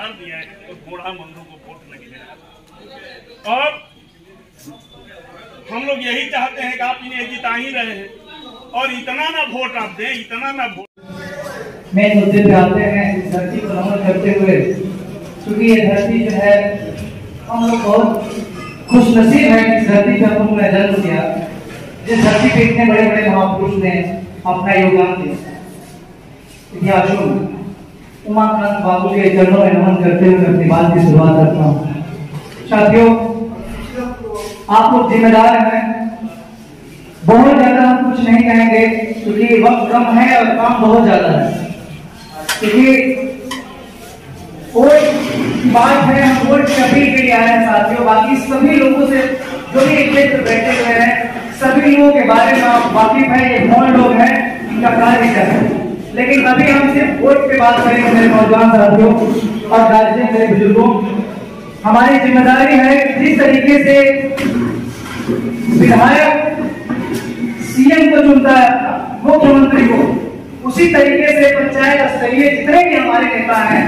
मान दिया है तो गोढ़ा मंगरू को वोट नहीं देना। और हम लोग यही चाहते हैं कि आप इन्हें जिता ही रहे हैं और इतना ना वोट आप दें, इतना ना वोट। मेन मुद्दे पे आते हैं इस धरती को नमन करते हुए, क्योंकि ये धरती जो है हम लोग बहुत खुशनसीब है कि इस धरती पे हम लोग ने जन्म लिया, जिस धरती पे इतने बड़े बड़े महापुरुष ने अपना योगदान दिया। इतिहासों में उमाकांत बाबू के चरणों में नमन करते हुए अपनी बात की शुरुआत करता हूँ। साथियों, आप लोग जिम्मेदार हैं, बहुत ज्यादा हम कुछ नहीं कहेंगे क्योंकि वक्त कम है और काम बहुत ज्यादा है। क्योंकि वोट की बात है, हम वोट की अपील के लिए आए हैं साथियों। बाकी सभी लोगों से जो भी एक बैठे हुए हैं, सभी लोगों के बारे में आप वाकिफ है, ये कौन लोग हैं, इनका कार्य क्या है। लेकिन अभी हम सिर्फ वोट पे बात करेंगे मेरे नौजवान साथियों और गार्जियन मेरे बुजुर्गों। हमारी जिम्मेदारी है जिस तरीके से विधायक सीएम को चुनता है, मुख्यमंत्री को, उसी तरीके से पंचायत स्तरीय जितने भी हमारे नेता हैं,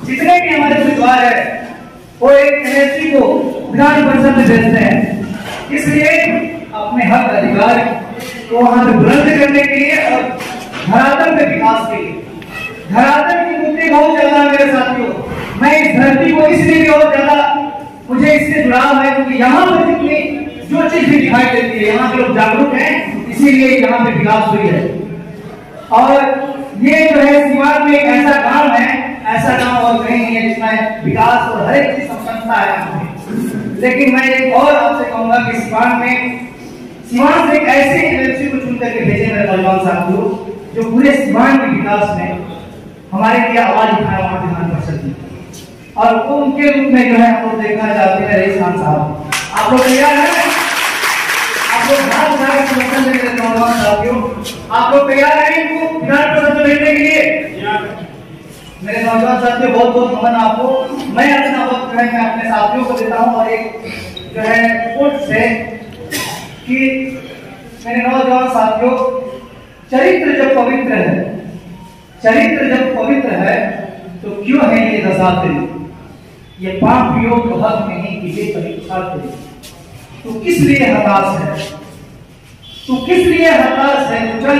जितने भी हमारे उम्मीदवार है, वो एक एनएससी को विधान परिषद में भेजते हैं। इसलिए अपने हक अधिकार को वहां पे बुलंद करने के लिए और धरातल पे विकास के लिए, धरातल के मुद्दे बहुत ज्यादा है मेरे साथियों। मैं इस धरती को इसलिए बहुत ज्यादा मुझे इससे जुड़ाव है क्योंकि यहाँ पर जितनी जो चीज भी दिखाई देती है, यहाँ के लोग जागरूक हैं, इसीलिए यहाँ पे विकास हुई है। और ये जो है सीवान में एक ऐसा गांव है, ऐसा गांव और कहीं नहीं है जिसमें विकास और हर एक चीज संपन्नता है। लेकिन मैं एक और आपसे कहूंगा कि सीवान से एक ऐसे एजेंसी को चुन करके भेजे मेरे नौजवान साथियों, जो पूरे सीवान के विकास में हमारे लिए आवाज उठाए वहां विधान परिषद में, और वो उनके रूप में जो है हम लोग देखना चाहते हैं रईस खान साहब। आप लोग तैयार हैं? आप लोग हाथ उठा के समर्थन देंगे मेरे नौजवान साथियों? आप लोग तैयार हैं इनको विधान परिषद में भेजने के लिए? मेरे नौजवान साथियों, बहुत बहुत नमन आपको। मैं अपना वक्त जो है मैं अपने साथियों को देता हूँ और एक जो है रिपोर्ट से कि मेरे नौजवान साथियों, चरित्र जब पवित्र है, चरित्र जब पवित्र है तो क्यों है ये दशा तेरी, ये पापियों को हक नहीं कि ये परीक्षा तेरी। तू किस लिए हताश है, तू किस लिए हताश है, तो चल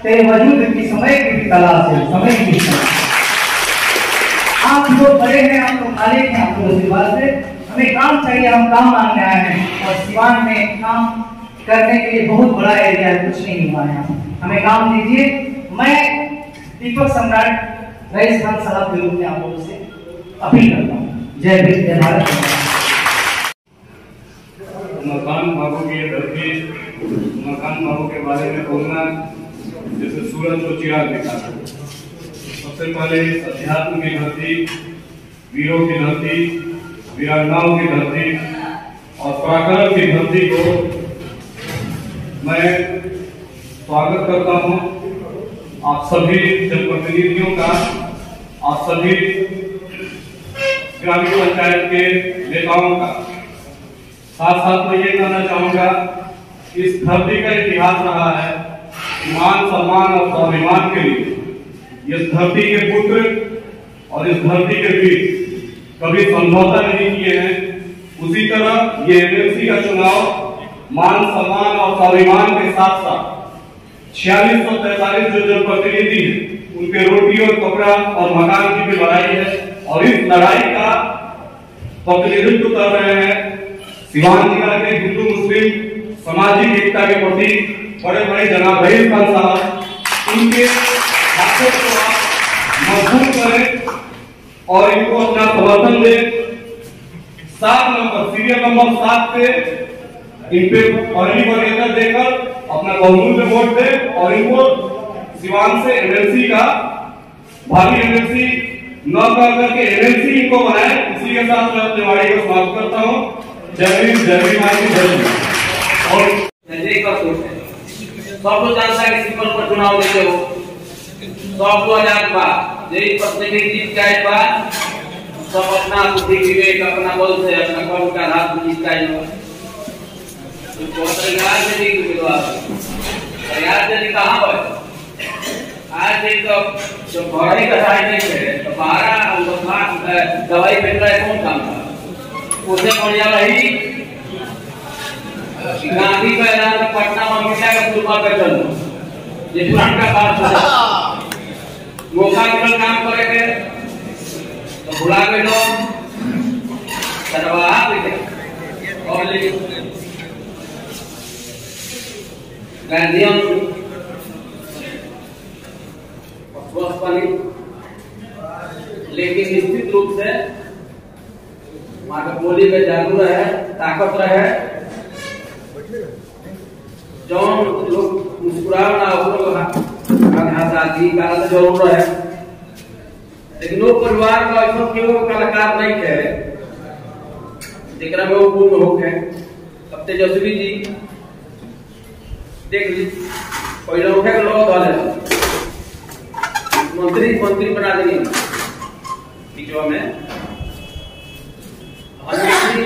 तेरे वजूद की समय की भी तलाश है, समय की। आप लोग बड़े हैं, आप लोग मालिक हैं, आप लोग आशीर्वाद से हमें काम चाहिए, हम काम मांगने आए हैं। और सीवान में काम करने के लिए बहुत बड़ा एरिया है, कुछ नहीं हुआ है, हमें काम दीजिए। मैं दीपक सम्राट रईस खान साहब के रूप में आप लोगों से अपील करता हूँ। जय भीम, जय भारत। उमाकांत बाबू की धरती, उमाकांत बाबू के बारे में बोलना जैसे सूरज को चिराग दिखाता है। सबसे पहले इस अध्यात्म की धरती, वीरों की धरती, वीरांगनाओं की धरती और पराक्रम की धरती को मैं स्वागत करता हूं। आप सभी जनप्रतिनिधियों का, आप सभी ग्रामीण पंचायत के नेताओं का। साथ साथ मैं ये कहना चाहूंगा, इस धरती का इतिहास रहा है मान सम्मान और स्वाभिमान के लिए। इस धरती के पुत्र और इस धरती के वीर कभी समझौता नहीं किए हैं। उसी तरह ये एमएलसी का चुनाव मान सम्मान और स्वाभिमान के साथ साथ 4643 जो जनप्रतिनिधि हैं उनके रोटी और कपड़ा और मकान की भी लड़ाई है। और इस लड़ाई का प्रतिनिधित्व कर रहे हैं सीवान जिला के हिंदू मुस्लिम सामाजिक एकता के प्रति बड़े बड़े जनाब रईस खान साहब। इनके हाथों को आप मजबूत करें और इनको अपना समर्थन दें। 7 नंबर सीरियल नंबर 7 पे इन पे पहली वरीयता देकर अपना बहुमूल्य वोट दे और इनको सीवान से एमएलसी का भावी एमएलसी न कर करके एमएलसी इनको बनाए। इसी के साथ मैं अपने वाणी को समाप्त करता हूँ। जय भीम, जय भीम, और संजय का सोच है सब लोग जानता है कि सिंपल पर चुनाव देते हो। सब 2000 बाद यही प्रतिनिधि जीत गए बाद सब अपना बुद्धि विवेक अपना बल से अपना कौन का हाथ में जीत गए। तो तैयार से नहीं उम्मीदवार तैयार से कहाँ पर आज एक तो जो बड़ी कसाई नहीं है तो 12 दवाई फेंक रहा है, कौन काम का? उसे बढ़िया रही गांधी का ऐलान पटना में मिला का पूर्वा पे चलो, ये पुरान का बात है। मौका मिलल काम करे के तो भुला गए लोग सरवाहा पे और गांधीयम लेकिन निश्चित रूप से बोली में जागरूक रहे, ताकत रहे। जो लोग मुस्कुराव ना आजादी का जरूर है, लेकिन वो परिवार का ऐसा केवल कलाकार नहीं है जेकरा में वो पूर्ण हो गए। अब तेजस्वी जी देख ली पहले उठे के लोग धोले मंत्री बना देंगे बीचवा में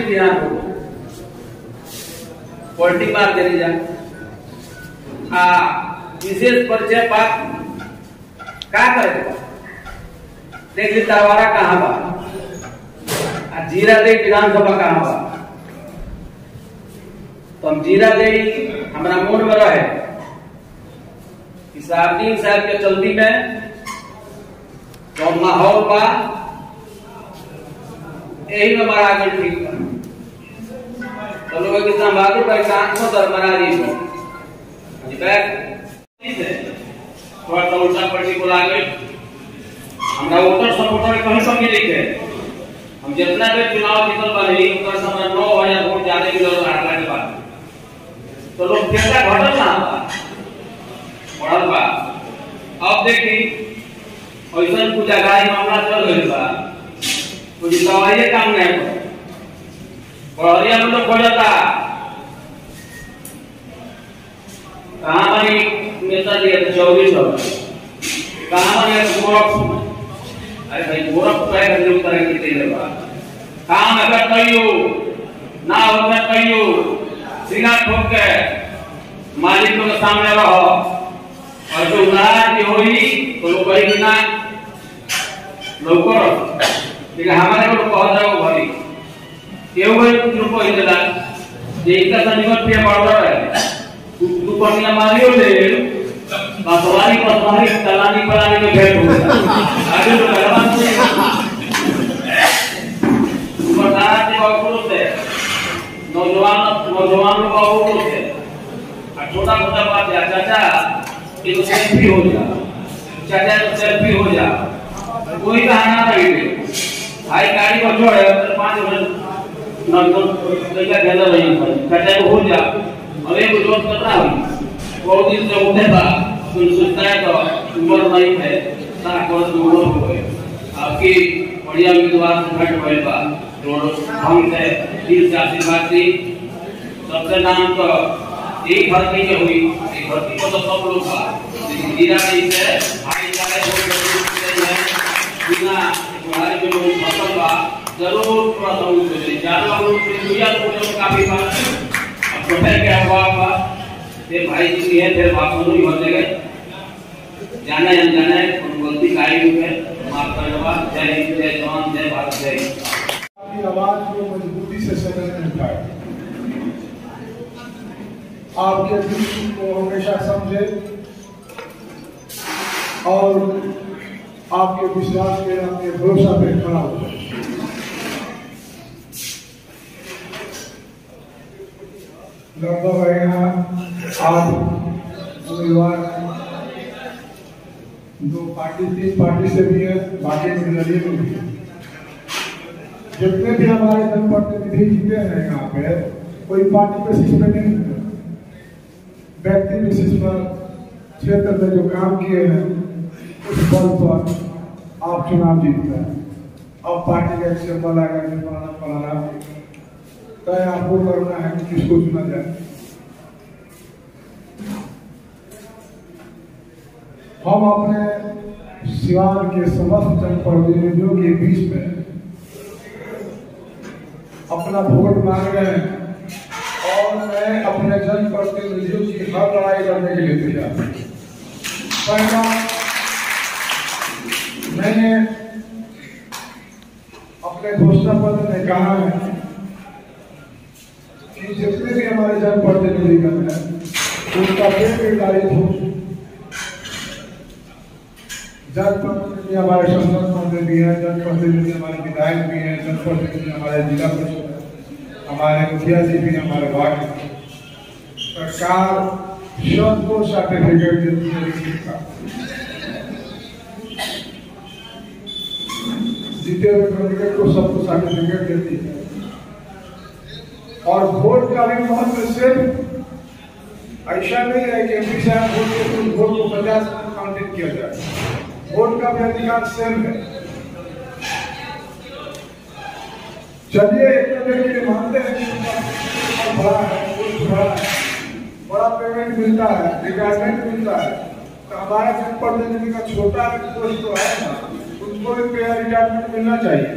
ध्यान हो पॉलिटिक मार देनी जा विशेष परिचय बात क्या करे। देख ली तरवारा कहाँ बा, जीरा दे विधानसभा कहाँ बा। तो हम जीरा दे हमारा मूड में रहे कि 3 साल के चलती में तो माहौल बा यही में हमारा आगे ठीक बा। तो लोग कितना बहादुर भाई सांसद और मना रही हो थोड़ा सा उल्टा पलटी बोला गई। हमरा वोटर सपोर्टर कहीं कमी नहीं है। हम जितना भी चुनाव जीतल बानी ओकर समय 9000 वोट ज्यादा मिलल आटला के बाद तो लोग कैसा घटल ना बढ़ल बा। अब देखी ऐसा कुछ जगह मामला चल गई बा, कुछ दवाई काम नहीं है। बढ़िया में लोग खोजता कहाँ बनी नेता जी 2400 कहाँ बनी गोरखपुर। अरे भाई गोरखपुर है लोग तरह की तेरे बा काम अगर कहियो ना होगा कहियो सिंगा ठोक के मालिक के सामने रहो और जो नाराज की होई तो लोग कहीं बिना लोग करो लेकिन हमारे को बहुत जाओ भाई केव भाई लोग को इंतजार ये इतना संगत पे बढ़ रहा है दुपनिया मारियो ले बासवारी पसवारी तलानी पलानी में भेंट हो गया आगे तो भगवान से मर्दाना के बाबू से नौजवान लोग बाबू से छोटा मोटा बात है चाचा एक सेल्फी हो जा चाचा एक सेल्फी हो जा कोई कहना नहीं भाई गाड़ी को छोड़ 5 मिनट नॉर्मल लड़का घेरा रही है चाचा को हो जा और एक रोज करना हुई बहुत दिन से उठे था सुनता है तो उम्र नहीं है ना कोई उम्र हो गए आपकी बढ़िया उम्मीदवार से भेंट हुए बा हम से दिल से आशीर्वाद दी सबसे नाम तो एक भर्ती में हुई एक भर्ती को तो सब लोग था लेकिन जीरा नहीं से भाईचारे हो है बिना तुम्हारे जो लोग फसल बा जरूर थोड़ा सा उनको दे ज्यादा लोग दुनिया को काफी बात अब दोपहर के अभाव बा ये भाई जी है फिर बात नहीं हो जाएगा जाना है अनजाना है गलती काई हुई है माफ करवा। जय हिंद जय जवान जय भारत जय। अपनी आवाज को मजबूती से सदन में उठाए, आपके दिल को हमेशा समझे और आपके विश्वास पे आपके भरोसा पे खड़ा हो जाए। लगभग यहाँ आप उम्मीदवार 2 पार्टी 3 पार्टी से भी है, बाकी निर्दलीय में भी है। जितने भी हमारे जनप्रतिनिधि जीते हैं यहाँ पे कोई पार्टी बेसिस पे नहीं है, व्यक्ति विशेष पर क्षेत्र में जो काम किए हैं उस बल पर आप चुनाव जीतते हैं। अब पार्टी का एक सिंबल आएगा कि फलाना तय आपको करना है कि किसको चुना जाए। हम अपने सिवान के समस्त जनप्रतिनिधियों के बीच में अपना वोट मांग रहे हैं और मैं अपने जनप्रतिनिधियों की हर लड़ाई लड़ने के लिए तैयार हूं। पहला, मैंने अपने घोषणा पत्र में कहा है कि जितने भी हमारे जनप्रतिनिधिगण हैं उनका पेड़ निर्धारित हो। जनप्रतिनिधि हमारे संसद मंत्री भी हैं, जनप्रतिनिधि हमारे विधायक भी हैं, जनप्रतिनिधि हमारे जिला परिषद, हमारे मुखिया जी भी, हमारे वार्ड। सरकार सबको सर्टिफिकेट देती है, जीते हुए कैंडिडेट को सबको सर्टिफिकेट देती है। और वोट का भी महत्व सिर्फ ऐसा नहीं है कि एमपी साहब वोट को 50 काउंटिंग किया जाए। वोट का भी अधिकार सेम है। चलिए एक कैंडिडेट मानते हैं कि बड़ा है, बड़ा पेमेंट मिलता है, रिटायरमेंट मिलता है, तो हमारा जनप्रतिनिधि का छोटा पोस्ट तो है ना, उनको भी रिटायरमेंट मिलना चाहिए।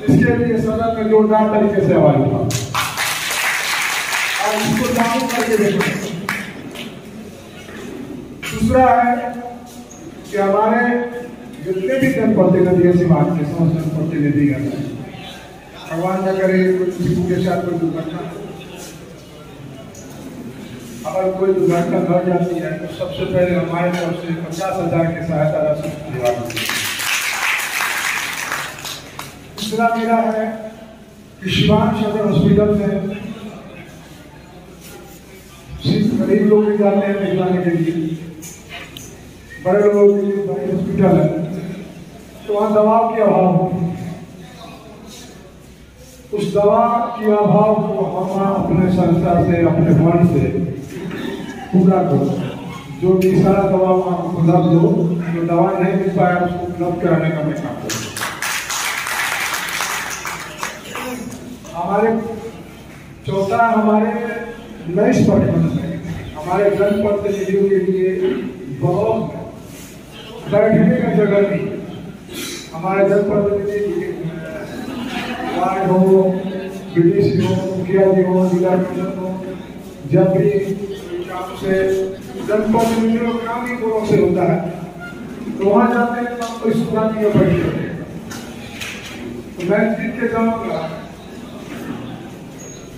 इसके लिए सदन में जोरदार तरीके से आवाज उठा और इसको लागू करके देखो। दूसरा है कि हमारे जितने भी जनप्रतिनिधि हैं समाज के समस्त जनप्रतिनिधि हैं, भगवान न करे किसी के साथ कोई दुर्घटना, अगर कोई दुर्घटना घट जाती है तो सबसे पहले हमारे तरफ से 50,000 की सहायता राशि दिलवानी है। दूसरा मेरा है कि शिवान सदर हॉस्पिटल में सिर्फ गरीब लोग भी जाते हैं दिखलाने के लिए, बड़े लोगों के लिए बड़ी हॉस्पिटल है तो वहाँ दवा के अभाव हो। उस दवा के अभाव को हम अपने संस्था से, अपने फंड से पूरा करो। जो भी सारा दवा उपलब्ध हो, जो दवा नहीं मिल पाया उसको उपलब्ध कराने का मैं काम करूँ। हमारे चौथा हमारे नए स्पर्ट हमारे जनप्रतिनिधियों के लिए बहुत बैठने का जगह नहीं। हमारे जनप्रतिनिधि वार्ड हो, बीडीसी हो, मुखिया जी हो, जिला परिषद हो, जब भी काम से जनप्रतिनिधियों का काम ही पूर्व से होता है तो वहाँ जाते हैं तो हमको सुधार की बैठी होती है। तो मैं जीत के जाऊँगा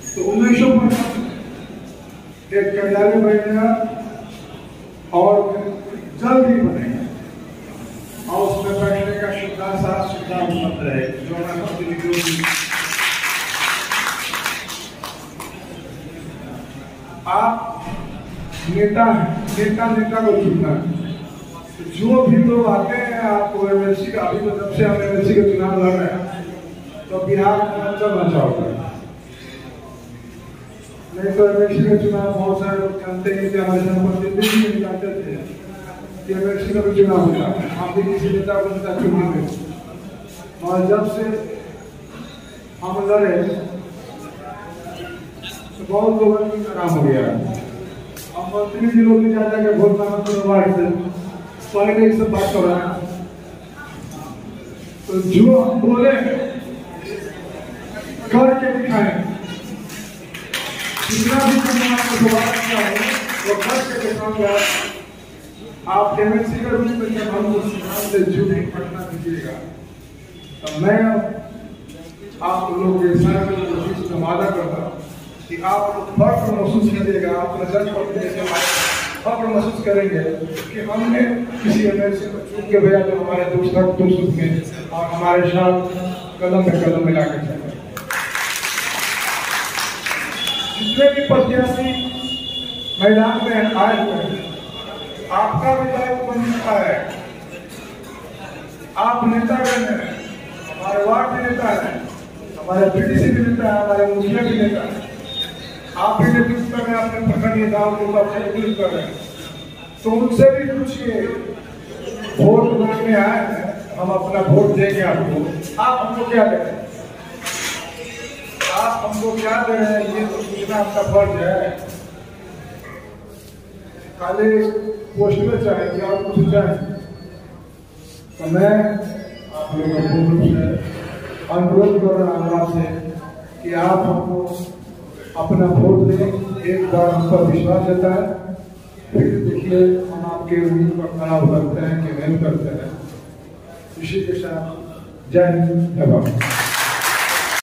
तो 1950 एक कार्यालय बनेगा और जल्द ही बनेगा और उसमें बैठने का सुविधा उपलब्ध रहेगी जो हमारे प्रतिनिधियों की। आप नेता को चुनना है। जो भी लोग आते हैं आपको एमएलसी का, अभी तो जब से हम एमएलसी का चुनाव लड़ रहे हैं तो बिहार में चलना चाहोगे, नहीं तो एमएलसी का चुनाव बहुत सारे लोग जानते हैं कि हमारे जनप्रतिनिधि भी जानते थे कि एमएलसी का भी चुनाव होता है। हम भी किसी नेता को नेता चुनेंगे और जब से हम लड़े तो बहुत लोगों का काम हो गया है। अब मंत्री जी लोग भी जाता है वोट मांगने के वार्ड से पहले ही सब बात कर रहे हैं। तो जो हम बोले करके दिखाएं, जितना भी वो करके दिखाऊंगा। आप एमएलसी का रूप में जब हमको से झूठ पटना दीजिएगा तो मैं आप लोगों के साथ वादा करता हूँ कि आप फर्क महसूस करिएगा, आप फर्क महसूस करेंगे कि हमने किसी एमएलसी को चुन के भेजा जो हमारे दुख में और हमारे साथ कदम में कदम मिला के चले। जितने भी प्रत्याशी मैदान में आए हुए हैं, आपका भी दायित्व बनता है। आप नेतागण हैं, हमारे वार्ड भी नेता है, हमारे बीडीसी भी नेता है, हमारे मुखिया भी नेता है। आप भी नेतृत्व में अपने प्रखंड नेताओं को नेतृत्व कर रहे हैं तो उनसे भी पूछिए, वोट मांगने आए हैं, हम अपना वोट देंगे आपको, आप हमको क्या दे रहे हैं, आप हमको क्या दे रहे हैं, ये तो पूछना आपका फर्ज है। खाली पोस्ट में चाहेंगे और कुछ चाहें तो मैं आप लोगों को पूर्ण रूप से अनुरोध कर रहा हूँ आपसे कि आप हमको अपना वोट दें। एक बार हम पर विश्वास देता है, फिर देखिए हम आपके उम्मीद पर खड़ा करते हैं कि नहीं करते हैं। इसी के साथ जय हिंद, जय भारत।